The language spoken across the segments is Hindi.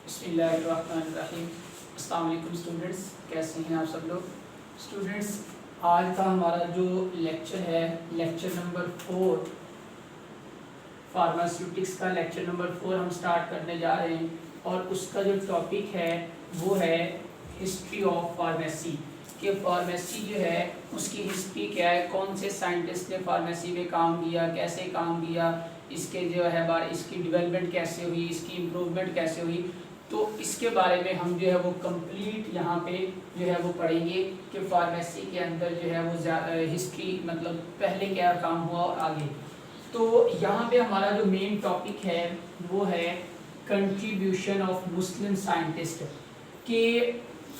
बिस्मिल्लाहिर्रहमानिर्रहीम। अस्सलाम वालेकुम स्टूडेंट्स, कैसे हैं आप सब लोग। स्टूडेंट्स, आज का हमारा जो लेक्चर है, लेक्चर नंबर 4 फार्मास्यूटिक्स का लेक्चर नंबर 4 हम स्टार्ट करने जा रहे हैं। और उसका जो टॉपिक है वो है हिस्ट्री ऑफ फार्मेसी, कि फार्मेसी जो है उसकी हिस्ट्री क्या है, कौन से साइंटिस्ट ने फार्मेसी में काम किया, कैसे काम किया, इसके जो है इसकी डेवलपमेंट कैसे हुई, इसकी इम्प्रूवमेंट कैसे हुई। तो इसके बारे में हम जो है वो कंप्लीट यहाँ पे जो है वो पढ़ेंगे कि फार्मेसी के अंदर जो है वो हिस्ट्री मतलब पहले क्या काम हुआ और आगे। तो यहाँ पे हमारा जो मेन टॉपिक है वो है कंट्रीब्यूशन ऑफ मुस्लिम साइंटिस्ट, कि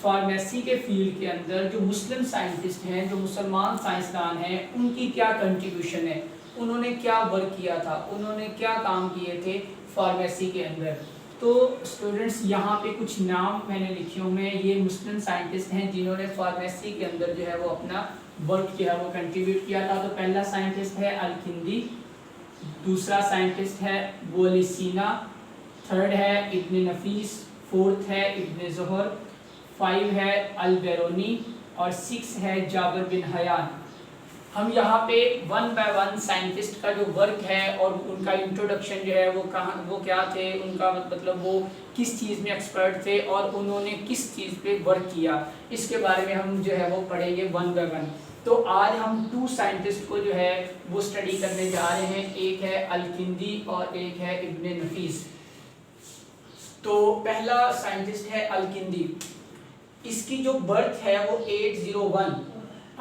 फार्मेसी के फील्ड के अंदर जो मुस्लिम साइंटिस्ट हैं, जो मुसलमान साइंसदान हैं, उनकी क्या कंट्रीब्यूशन है, उन्होंने क्या वर्क किया था, उन्होंने क्या काम किए थे फार्मेसी के अंदर। तो स्टूडेंट्स, यहाँ पे कुछ नाम मैंने लिखे हुए हैं, ये मुस्लिम साइंटिस्ट हैं जिन्होंने फार्मेसी के अंदर जो है वो अपना वर्क जो है वो कंट्रीब्यूट किया था। तो पहला साइंटिस्ट है अल-किंदी, दूसरा साइंटिस्ट है बोलिसीना, थर्ड है इब्न नफीस, फोर्थ है इब्न ज़ुहर, 5 है अल-बेरूनी और 6 है जाबिर बिन हयान। हम यहाँ पे 1 बाय 1 साइंटिस्ट का जो वर्क है और उनका इंट्रोडक्शन जो है वो कहाँ, वो क्या थे, उनका मतलब वो किस चीज़ में एक्सपर्ट थे और उन्होंने किस चीज़ पे वर्क किया, इसके बारे में हम जो है वो पढ़ेंगे 1 बाय 1। तो आज हम 2 साइंटिस्ट को जो है वो स्टडी करने जा रहे हैं, एक है अल-किंदी और एक है इब्न नफीस। तो पहला साइंटिस्ट है अल-किंदी, इसकी जो बर्थ है वो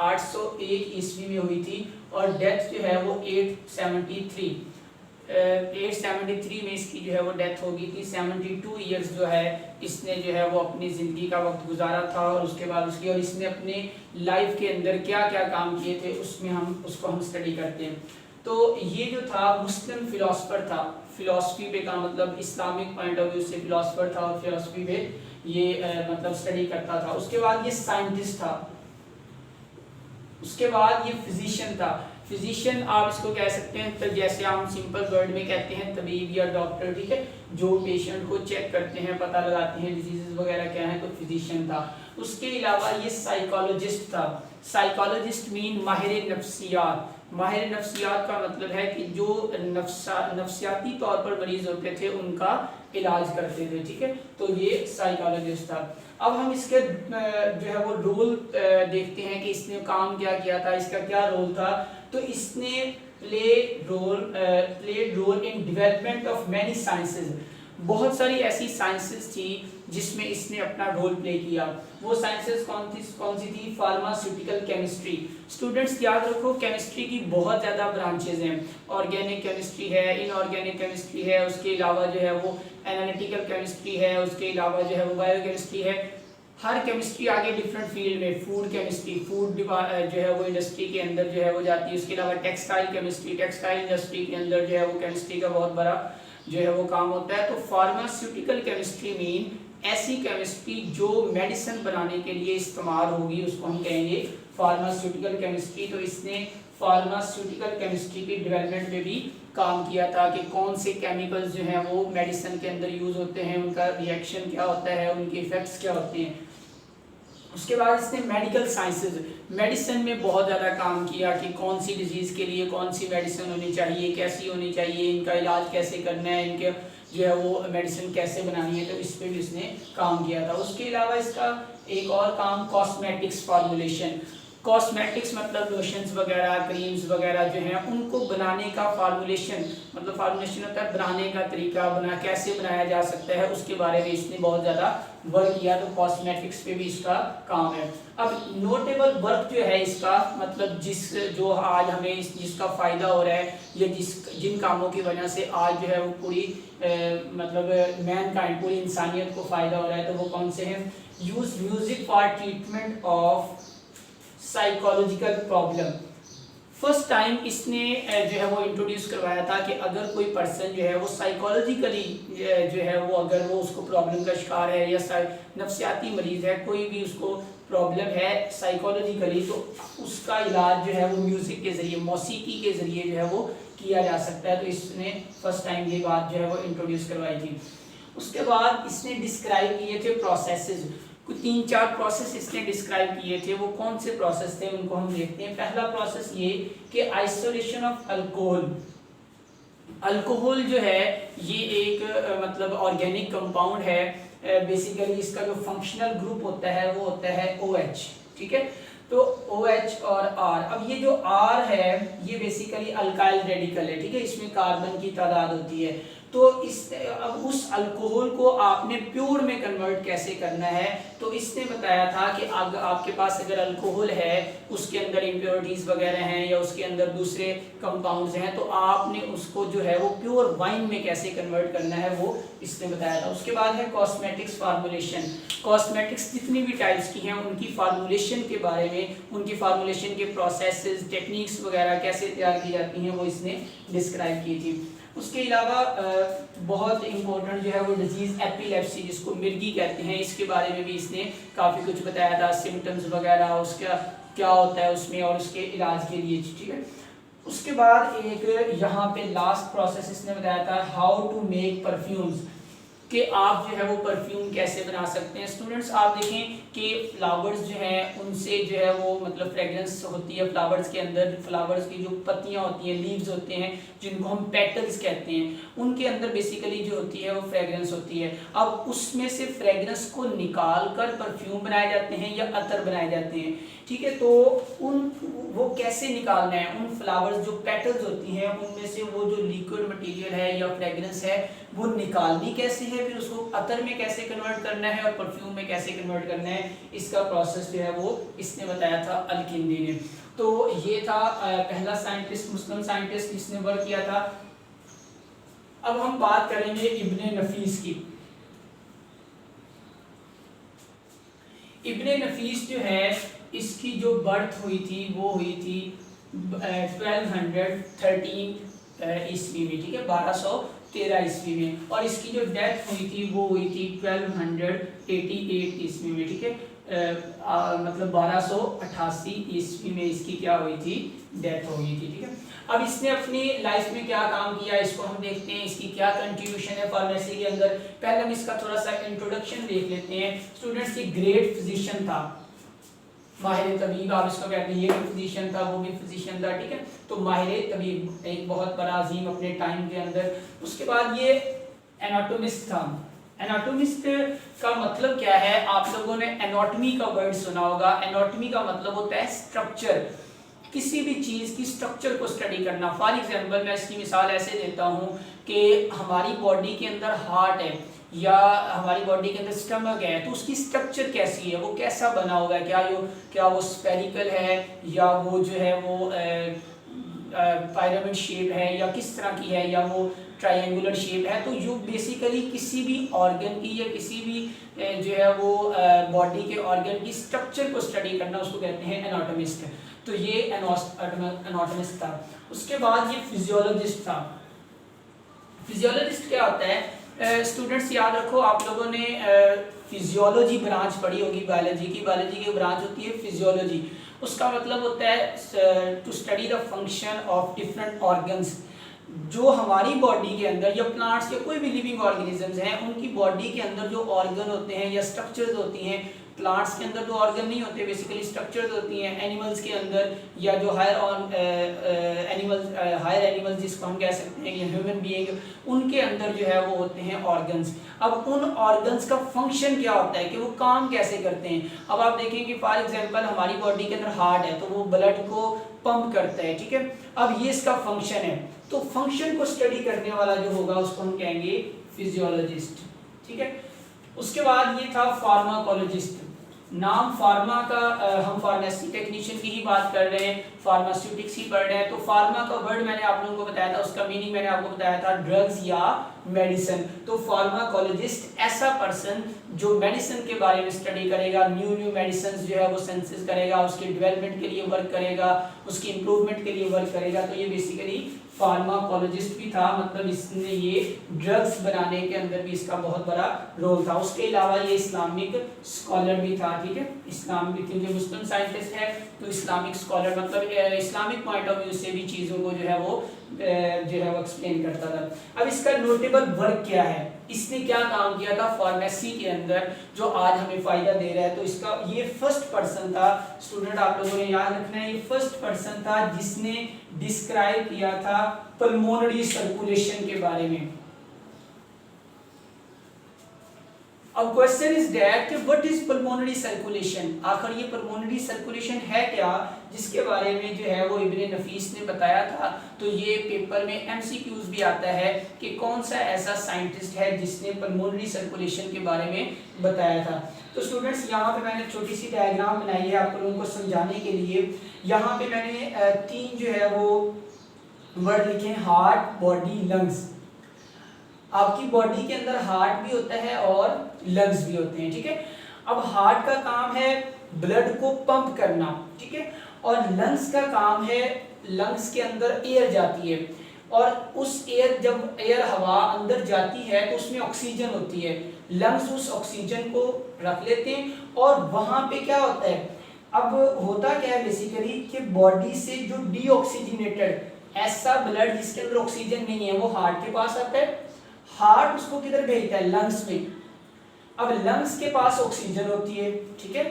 801 ईस्वी में हुई थी और डेथ जो है वो 873 में इसकी जो है वो डेथ हो गई थी। 72 इयर्स जो है इसने जो है वो अपनी ज़िंदगी का वक्त गुजारा था और उसके बाद उसकी और इसने अपने लाइफ के अंदर क्या क्या काम किए थे उसमें हम स्टडी करते हैं। तो ये जो था मुस्लिम फिलोसफर था, फिलोसफी पे का मतलब इस्लामिक पॉइंट ऑफ व्यू से फिलोसफर था और फिलोसफी पे ये मतलब स्टडी करता था। उसके बाद ये साइंटिस्ट था, उसके बाद ये फिजिशियन था। फिजिशियन आप इसको कह सकते हैं, तो जैसे हम सिंपल वर्ड में कहते हैं तबीब या डॉक्टर, ठीक है, जो पेशेंट को चेक करते हैं, पता लगाते हैं डिजीजेस वगैरह क्या हैं, तो फिजिशियन था। उसके अलावा ये साइकोलॉजिस्ट था। साइकोलॉजिस्ट मीन माहिर नफ्सियात। माहिर नफ्सियात का मतलब है कि जो नफ्सियाती तौर पर मरीज होते थे उनका इलाज करते थे, ठीक है, तो ये साइकोलॉजिस्ट था। अब हम इसके जो है वो रोल देखते हैं कि इसने काम क्या किया था, इसका क्या रोल था। तो इसने played role in development of many sciences. बहुत सारी ऐसी साइंसेस थी जिसमें इसने अपना रोल प्ले किया। वो साइंसेस कौन सी थी? Pharmaceutical chemistry. स्टूडेंट्स याद रखो, केमिस्ट्री की बहुत ज़्यादा ब्रांचेज हैं। ऑर्गेनिक केमिस्ट्री है, इनऑर्गेनिक केमिस्ट्री है, उसके अलावा जो है वो एनालिटिकल केमिस्ट्री है, उसके अलावा जो है वो बायोकेमिस्ट्री है। हर केमिस्ट्री आगे डिफरेंट फील्ड में, फूड केमिस्ट्री, फूड जो है वो इंडस्ट्री के अंदर जो है वो जाती है। उसके अलावा टेक्सटाइल केमिस्ट्री, टेक्सटाइल इंडस्ट्री के अंदर जो है वो केमिस्ट्री का बहुत बड़ा जो है वो काम होता है। तो फार्मास्यूटिकल केमिस्ट्री मीन ऐसी केमिस्ट्री जो मेडिसिन बनाने के लिए इस्तेमाल होगी, उसको हम कहेंगे फार्मास्यूटिकल केमिस्ट्री। तो इसने फार्मास्यूटिकल केमिस्ट्री की डेवलपमेंट में भी काम किया था कि कौन से केमिकल्स जो हैं वो मेडिसिन के अंदर यूज होते हैं, उनका रिएक्शन क्या होता है, उनके इफेक्ट्स क्या होते हैं। उसके बाद इसने मेडिकल साइंसेज, मेडिसिन में बहुत ज़्यादा काम किया कि कौन सी डिजीज़ के लिए कौन सी मेडिसिन होनी चाहिए, कैसी होनी चाहिए, इनका इलाज कैसे करना है, इनके जो है वो मेडिसिन कैसे बनानी है, तो इस पर भी इसने काम किया था। उसके अलावा इसका एक और काम कॉस्मेटिक्स फार्मूलेशन। कॉस्मेटिक्स मतलब लोशंस वगैरह, क्रीम्स वगैरह जो हैं उनको बनाने का फार्मूलेशन, मतलब फार्मूलेशन होता है बनाने का तरीका, कैसे बनाया जा सकता है, उसके बारे में इसने बहुत ज़्यादा वर्क किया। तो कॉस्मेटिक्स पे भी इसका काम है। अब नोटेबल वर्क जो है इसका, मतलब जो आज हमें जिसका फ़ायदा हो रहा है या जिन कामों की वजह से आज जो है वो पूरी मतलब मैनकाइंड, पूरी इंसानियत को फ़ायदा हो रहा है, तो वो कौन से हैं? Use music for treatment of psychological problem. First time इसने जो है वो इंट्रोड्यूस करवाया था कि अगर कोई पर्सन जो है वो साइकोलॉजिकली जो है वो अगर वो उसको प्रॉब्लम का शिकार है या नफ्सियाती मरीज है, कोई भी उसको प्रॉब्लम है साइकोलॉजिकली, तो उसका इलाज जो है वो म्यूज़िक के ज़रिए, मौसीकी के ज़रिए जो है वो किया जा सकता है। तो इसने फर्स्ट टाइम ये बात जो है वो इंट्रोड्यूस करवाई थी। उसके बाद इसने डिस्क्राइब किए थे प्रोसेसेस, कुछ 3-4 प्रोसेस इसने डिस्क्राइब किए थे। वो कौन से प्रोसेस थे उनको हम देखते हैं। पहला प्रोसेस ये कि आइसोलेशन ऑफ अल्कोहल। अल्कोहल जो है ये एक मतलब ऑर्गेनिक कंपाउंड है। बेसिकली इसका जो फंक्शनल ग्रुप होता है वो होता है OH, ठीक है। तो OH और R, अब ये जो R है ये बेसिकली अल्काइल रेडिकल है, ठीक है, इसमें कार्बन की तादाद होती है। तो इस अब उस अल्कोहल को आपने प्योर में कन्वर्ट कैसे करना है, तो इसने बताया था कि अगर आपके पास अगर अल्कोहल है उसके अंदर इम्प्योरिटीज वगैरह हैं या उसके अंदर दूसरे कंपाउंड्स हैं, तो आपने उसको जो है वो प्योर वाइन में कैसे कन्वर्ट करना है वो इसने बताया था। उसके बाद है कॉस्मेटिक्स फार्मूलेशन। कॉस्मेटिक्स जितनी भी टाइप्स की हैं उनकी फार्मूलेशन के बारे में, उनकी फार्मूलेशन के प्रोसेसेस, टेक्निक्स वगैरह कैसे तैयार की जाती हैं वो इसने डिस्क्राइब की थी। उसके अलावा बहुत इंपॉर्टेंट जो है वो डिजीज़ एपिलेप्सी, जिसको मिर्गी कहते हैं, इसके बारे में भी इसने काफ़ी कुछ बताया था, सिम्टम्स वगैरह उसका क्या होता है उसमें और उसके इलाज के लिए, ठीक है। उसके बाद एक यहाँ पे लास्ट प्रोसेस इसने बताया था हाउ टू मेक परफ्यूम्स, कि आप जो है वो परफ्यूम कैसे बना सकते हैं। स्टूडेंट्स आप देखें कि फ्लावर्स जो हैं उनसे जो है वो मतलब फ्रेगरेंस होती है फ्लावर्स के अंदर। फ्लावर्स की जो पत्तियां होती हैं, लीव्स होते हैं जिनको हम पेटल्स कहते हैं, उनके अंदर बेसिकली जो होती है वो फ्रेगरेंस होती है। अब उसमें से फ्रेगरेंस को निकाल कर परफ्यूम बनाए जाते हैं या अतर बनाए जाते हैं, ठीक है। तो वो कैसे निकालना है, उन फ्लावर्स जो पेटल्स होती हैं उनमें से वो जो लिक्विड मटेरियल है या फ्रेगरेंस है वो निकालनी कैसे है, फिर उसको अतर में कैसे कन्वर्ट करना है और परफ्यूम में कैसे कन्वर्ट करना है, इसका प्रोसेस जो है वो इसने बताया था अल-किंदी ने। तो ये था पहला साइंटिस्ट, मुस्लिम साइंटिस्ट जिसने वर्क किया था। अब हम बात करेंगे इब्ने नफीस की। इब्ने नफीस जो है इसकी जो बर्थ हुई थी वो हुई थी 1213 ईस्वी में, ठीक है, 1213 ईस्वी में, और इसकी जो डेथ हुई थी वो हुई थी 1288 ईस्वी में, ठीक है। मतलब 1288 ईस्वी में इसकी क्या हुई थी, डेथ हो गई थी, ठीक है। अब इसने अपनी लाइफ में क्या काम किया इसको हम देखते हैं, इसकी क्या कंट्रीब्यूशन है फार्मेसी के अंदर। पहले हम इसका थोड़ा सा इंट्रोडक्शन देख लेते हैं। स्टूडेंट्स की ग्रेट फिजिशियन था, माहिर तबीब आप इसको कहते हैं, ये भी फिजिशियन था वो भी फिजिशियन था, ठीक है। तो माहिर तबीब एक बहुत बड़ा अजीम अपने टाइम के अंदर। उसके बाद ये एनाटोमिस्ट था। एनाटोमिस्ट का मतलब क्या है, आप लोगों ने एनाटॉमी का वर्ड सुना होगा। एनाटॉमी का मतलब होता है स्ट्रक्चर, किसी भी चीज़ की स्ट्रक्चर को स्टडी करना। फॉर एग्जांपल मैं इसकी मिसाल ऐसे देता हूँ कि हमारी बॉडी के अंदर हार्ट है या हमारी बॉडी के अंदर स्टमक है, तो उसकी स्ट्रक्चर कैसी है, वो कैसा बना हुआ है, क्या वो स्फेरिकल है या वो जो है वो पिरामिड शेप है या किस तरह की है या वो ट्रायंगुलर शेप है। तो जो बेसिकली किसी भी ऑर्गन की या किसी भी जो है वो बॉडी के ऑर्गन की स्ट्रक्चर को स्टडी करना उसको कहते हैं एनाटोमिस्ट। तो ये एनाटोमिस्ट था। उसके बाद ये फिजियोलॉजिस्ट था। फिजियोलॉजिस्ट क्या होता है, स्टूडेंट्स याद रखो आप लोगों ने फिजियोलॉजी ब्रांच पढ़ी होगी बायोलॉजी की। बायोलॉजी की ब्रांच होती है फिजियोलॉजी। उसका मतलब होता है to study the function of different organs. जो हमारी बॉडी के अंदर या प्लांट्स या कोई भी लिविंग ऑर्गेनिजम्स हैं उनकी बॉडी के अंदर जो ऑर्गन होते हैं या स्ट्रक्चर्स होती हैं, प्लांट्स के अंदर तो ऑर्गन नहीं होते, बेसिकली स्ट्रक्चर्स होती हैं। एनिमल्स के अंदर या जो हायर एनिमल्स जिसको हम कह सकते हैं या ह्यूमन बीइंग, उनके अंदर जो है वो होते हैं ऑर्गन्स। अब उन ऑर्गन्स का फंक्शन क्या होता है कि वो काम कैसे करते हैं। अब आप देखें कि फॉर एग्जांपल हमारी बॉडी के अंदर हार्ट है तो वो ब्लड को पंप करता है, ठीक है। अब ये इसका फंक्शन है, तो फंक्शन को स्टडी करने वाला जो होगा उसको हम कहेंगे फिजियोलॉजिस्ट, ठीक है। उसके बाद ये था फार्माकोलॉजिस्ट। नाम फार्मा का, हम फार्मेसी टेक्नीशियन की ही बात कर रहे हैं, फार्मास्यूटिक्स ही पढ़ रहे हैं। तो फार्मा का वर्ड मैंने आप लोगों को बताया था, उसका मीनिंग मैंने आपको बताया था ड्रग्स या मेडिसिन। तो फार्माकोलॉजिस्ट ऐसा पर्सन जो मेडिसिन के बारे में स्टडी करेगा, न्यू मेडिसिन जो है वो सेंसिस करेगा, उसके डेवलपमेंट के लिए वर्क करेगा, उसकी इंप्रूवमेंट के लिए वर्क करेगा। तो ये बेसिकली फार्माकोलॉजिस्ट भी था, मतलब इसने ये ड्रग्स बनाने के अंदर भी इसका बहुत बड़ा रोल था। उसके अलावा ये इस्लामिक स्कॉलर भी था, ठीक है। इस्लामिक, क्योंकि मुस्लिम साइंटिस्ट है तो इस्लामिक स्कॉलर मतलब इस्लामिक पॉइंट ऑफ व्यू से भी चीज़ों को जो है वो जो है वो एक्सप्लेन करता था। अब इसका नोटेबल वर्क क्या है, इसने क्या काम किया था फार्मेसी के अंदर जो आज हमें फायदा दे रहा है। तो इसका ये फर्स्ट पर्सन था, स्टूडेंट आप लोगों ने याद रखना है, ये फर्स्ट पर्सन था जिसने डिस्क्राइब किया था पल्मोनरी सर्कुलेशन के बारे में। अब क्वेश्चन इज दैट कि व्हाट इज पल्मोनरी सर्कुलेशन, आखिर ये पल्मोनरी सर्कुलेशन है क्या, जिसके बारे में जो है वो इब्न नफीस ने बताया था। तो ये पेपर में एमसीक्यूज भी आता है कि कौन सा ऐसा साइंटिस्ट है जिसने पल्मोनरी सर्कुलेशन के बारे में बताया था। तो स्टूडेंट्स यहाँ पे मैंने छोटी सी डायग्राम बनाई है आप लोगों को समझाने के लिए। यहाँ पे मैंने तीन जो है वो वर्ड लिखे हैं, हार्ट, बॉडी, लंग्स। आपकी बॉडी के अंदर हार्ट भी होता है और लंग्स भी होते हैं, ठीक है। अब हार्ट का काम है ब्लड को पंप करना, ठीक है, और लंग्स का काम है, लंग्स के अंदर एयर जाती है और उस एयर, जब एयर हवा अंदर जाती है तो उसमें ऑक्सीजन होती है, लंग्स उस ऑक्सीजन को रख लेते हैं और वहां पे क्या होता है, अब होता क्या है बेसिकली कि बॉडी से जो डीऑक्सीजनेटेड ऐसा ब्लड जिसके अंदर ऑक्सीजन नहीं है वो हार्ट के पास आता है, हार्ट उसको किधर भेजता है, लंग्स में। अब लंग्स के पास ऑक्सीजन होती है, ठीक है,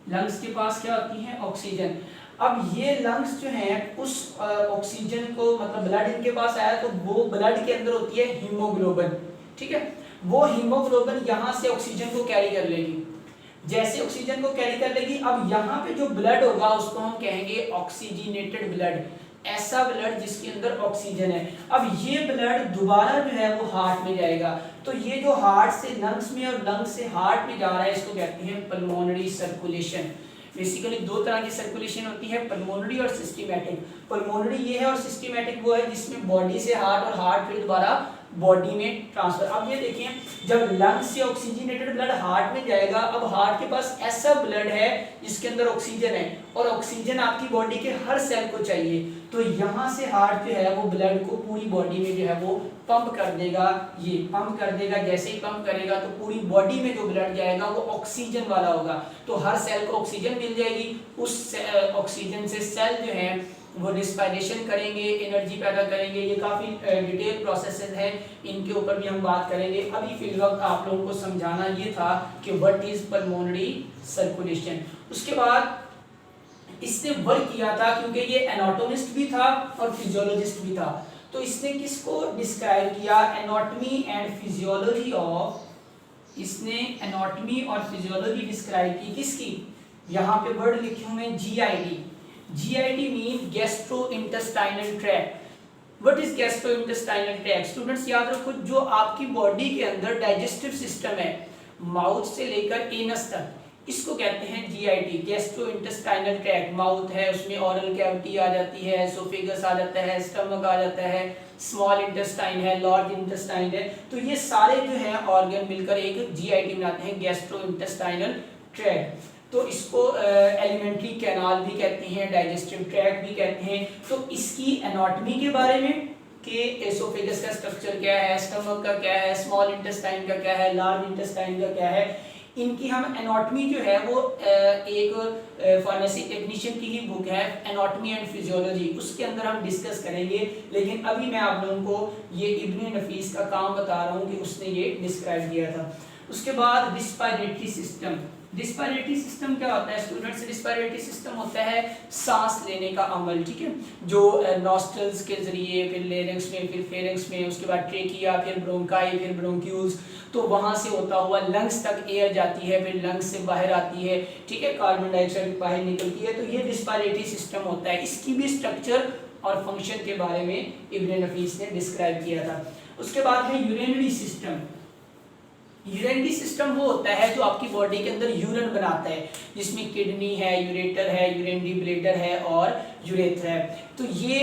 लंग्स के पास क्या होती है, ऑक्सीजन। अब ये लंग्स जो हैं उस ऑक्सीजन को, मतलब ब्लड इनके पास आया तो वो ब्लड के अंदर होती है हीमोग्लोबिन, ठीक है, वो हीमोग्लोबिन यहाँ से ऑक्सीजन को कैरी कर लेगी, जैसे ऑक्सीजन को कैरी कर लेगी। अब यहाँ पे जो ब्लड होगा उसको हम कहेंगे ऑक्सीजनेटेड ब्लड, ऐसा ब्लड जिसके अंदर ऑक्सीजन है। अब ये ब्लड दोबारा जो है वो हार्ट में जाएगा, तो ये जो हार्ट से लंग्स में और लंग्स से हार्ट में जा रहा है इसको कहते हैं पल्मोनरी सर्कुलेशन। बेसिकली दो तरह की सर्कुलेशन होती है, पल्मोनरी और सिस्टमैटिक। पल्मोनरी ये है और सिस्टमैटिक वो है जिसमें बॉडी से हार्ट और हार्ट फिर दोबारा बॉडी में ट्रांसफर। अब ये देखिए, जब लंग्स से ऑक्सीजनेटेड ब्लड हार्ट में जाएगा, अब हार्ट के पास ऐसा ब्लड है जिसके अंदर ऑक्सीजन है और ऑक्सीजन आपकी बॉडी के हर सेल को चाहिए, तो यहाँ से हार्ट जो है वो ब्लड को पूरी बॉडी में जो है वो पंप कर देगा, ये पंप कर देगा। जैसे ही पंप करेगा तो पूरी बॉडी में जो ब्लड जाएगा वो ऑक्सीजन वाला होगा, तो हर सेल को ऑक्सीजन मिल जाएगी। उस ऑक्सीजन से सेल जो है वो रिस्पायरेशन करेंगे, एनर्जी पैदा करेंगे। ये काफ़ी डिटेल प्रोसेसेस हैं, इनके ऊपर भी हम बात करेंगे। अभी फिलहाल आप लोगों को समझाना ये था कि व्हाट इज पल्मोनरी सर्कुलेशन। उसके बाद इसने वर्क किया था, क्योंकि ये एनाटोमिस्ट भी था और फिजियोलॉजिस्ट भी था, तो इसने किसको डिस्क्राइब किया, एनाटॉमी एंड फिजियोलॉजी ऑफ, इसने एनाटॉमी और फिजियोलॉजी डिस्क्राइब की किसकी, यहाँ पे वर्ड लिखे हुए हैं GIT. GIT mean gastrointestinal tract. What is gastrointestinal tract? Students याद रखो, जो आपकी बॉडी के अंदर डाइजेस्टिव सिस्टम है माउथ से लेकर एनस तक, इसको कहते हैं जीआईटी, गैस्ट्रोइंटेस्टाइनल ट्रैक्ट। माउथ है, उसमें ओरल कैविटी आ जाती है, एसोफेगस आ जाता है, स्टमक आ जाता है, स्मॉल इंटेस्टाइन है, लार्ज इंटेस्टाइन है, तो ये सारे जो हैं ऑर्गन मिलकर एक जीआईटी बनाते हैं, गैस्ट्रोइंटेस्टाइनल ट्रैक्ट। तो इसको एलिमेंट्री कैनाल भी कहते हैं, डाइजेस्टिव ट्रैक्ट भी कहते हैं। तो इसकी एनाटॉमी के बारे में कि एसोफेगस का स्ट्रक्चर क्या है, स्टमक का क्या है, स्मॉल इंटेस्टाइन का क्या है, लार्ज इंटेस्टाइन का क्या है, इनकी हम एनाटॉमी जो है वो एक फार्मेसी टेक्नीशियन की ही बुक है, एनाटॉमी एंड फिजियोलॉजी, उसके अंदर हम डिस्कस करेंगे। लेकिन अभी मैं आप लोगों को ये इब्न नफीस का काम बता रहा हूँ कि उसने ये डिस्क्राइब किया था। उसके बाद रिस्पायरेटरी सिस्टम। रिस्पायरेटरी सिस्टम क्या होता है स्टूडेंट्स? रिस्पायरेटरी सिस्टम होता है सांस लेने का अमल, ठीक है, जो नॉस्ट्रल्स के जरिए, फिर लेरिंग्स में, फिर फेरिंग्स में, उसके बाद ट्रेकिया, फिर ब्रोंकाई, फिर ब्रोंक्यूल्स, तो वहां से होता हुआ लंग्स तक एयर जाती है, फिर लंग्स से बाहर आती है, ठीक है, कार्बन डाइऑक्साइड बाहर निकलती है, तो ये रिस्पायरेटरी सिस्टम होता है। इसकी भी स्ट्रक्चर और फंक्शन के बारे में इब्न नफीस ने डिस्क्राइब किया था। उसके बाद है यूरिनरी सिस्टम। यूरिनरी सिस्टम वो होता है जो आपकी बॉडी के अंदर यूरिन बनाता है, जिसमें किडनी है, यूरेटर है, यूरिनरी ब्लैडर है और यूरेथ्रा है, तो ये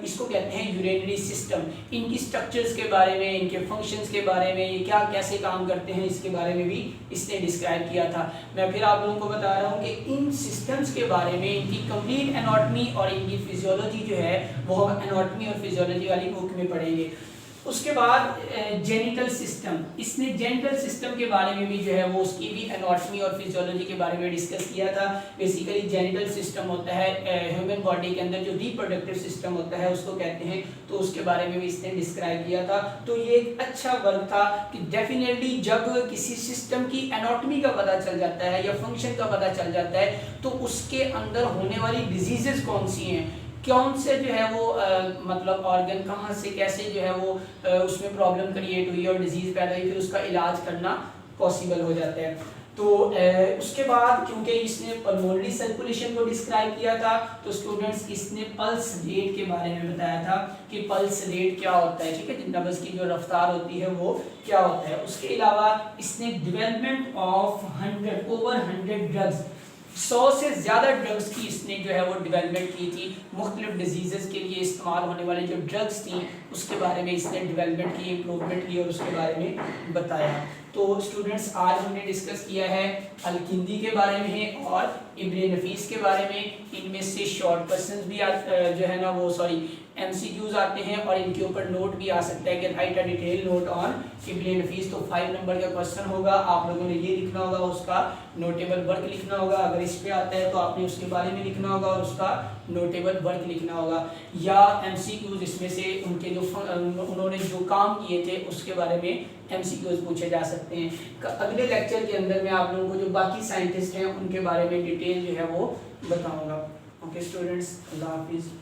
इसको कहते हैं यूरिनरी सिस्टम। इनकी स्ट्रक्चर्स के बारे में, इनके फंक्शंस के बारे में, ये क्या कैसे काम करते हैं, इसके बारे में भी इसने डिस्क्राइब किया था। मैं फिर आप लोगों को बता रहा हूँ कि इन सिस्टम्स के बारे में, इनकी कंप्लीट एनाटॉमी और इनकी फिजियोलॉजी जो है वो हम एनाटॉमी और फिजियोलॉजी वाली बुक में पढ़ेंगे। उसके बाद जेनिटल सिस्टम, इसने जेनिटल सिस्टम के बारे में भी जो है वो उसकी भी एनाटॉमी और फिजियोलॉजी के बारे में डिस्कस किया था। बेसिकली जेनिटल सिस्टम होता है ह्यूमन बॉडी के अंदर जो रिप्रोडक्टिव सिस्टम होता है उसको कहते हैं, तो उसके बारे में भी इसने डिस्क्राइब किया था। तो ये एक अच्छा वर्क था कि डेफिनेटली जब किसी सिस्टम की एनाटॉमी का पता चल जाता है या फंक्शन का पता चल जाता है तो उसके अंदर होने वाली डिजीजेस कौन सी हैं, कौन से जो है वो मतलब ऑर्गन कहाँ से कैसे जो है वो उसमें प्रॉब्लम क्रिएट हुई और डिजीज पैदा हुई, फिर उसका इलाज करना पॉसिबल हो जाता है। तो उसके बाद क्योंकि इसने पल्मोनरी सर्कुलेशन को डिस्क्राइब किया था तो स्टूडेंट्स इसने पल्स रेट के बारे में बताया था कि पल्स रेट क्या होता है, ठीक है, नब्ज की जो रफ्तार होती है वो क्या होता है। उसके अलावा इसने डेवलपमेंट ऑफ 100 ड्रग्स, 100 से ज़्यादा ड्रग्स की इसने जो है वो डेवलपमेंट की थी, मुख्तलिफ डिजीज़ के लिए इस्तेमाल होने वाले जो ड्रग्स थी उसके बारे में इसने डेवलपमेंट की, इम्प्रूवमेंट की और उसके बारे में बताया। तो स्टूडेंट्स आज हमने डिस्कस किया है अल-किंदी के बारे में और इब्न नफीस के बारे में। इनमें से शॉर्ट क्वेश्चंस भी जो है ना वो एमसीक्यूज आते हैं और इनके ऊपर नोट भी आ सकता है कि write a detail note on Ibn Nafis. तो 5 नंबर का क्वेश्चन होगा, आप लोगों ने ये लिखना होगा, उसका नोटेबल वर्क लिखना होगा। अगर इस पे आता है तो आपने उसके बारे में लिखना होगा और उसका नोटेबल वर्क लिखना होगा। या एमसीक्यूज इसमें से उनके जो उन्होंने जो काम किए थे उसके बारे में एमसीक्यूज पूछे जा सकते हैं। अगले लेक्चर के अंदर मैं आप लोगों को जो बाकी साइंटिस्ट हैं उनके बारे में डिटेल जो है वो बताऊंगा। ओके स्टूडेंट्स, अल्लाह हाफिज़।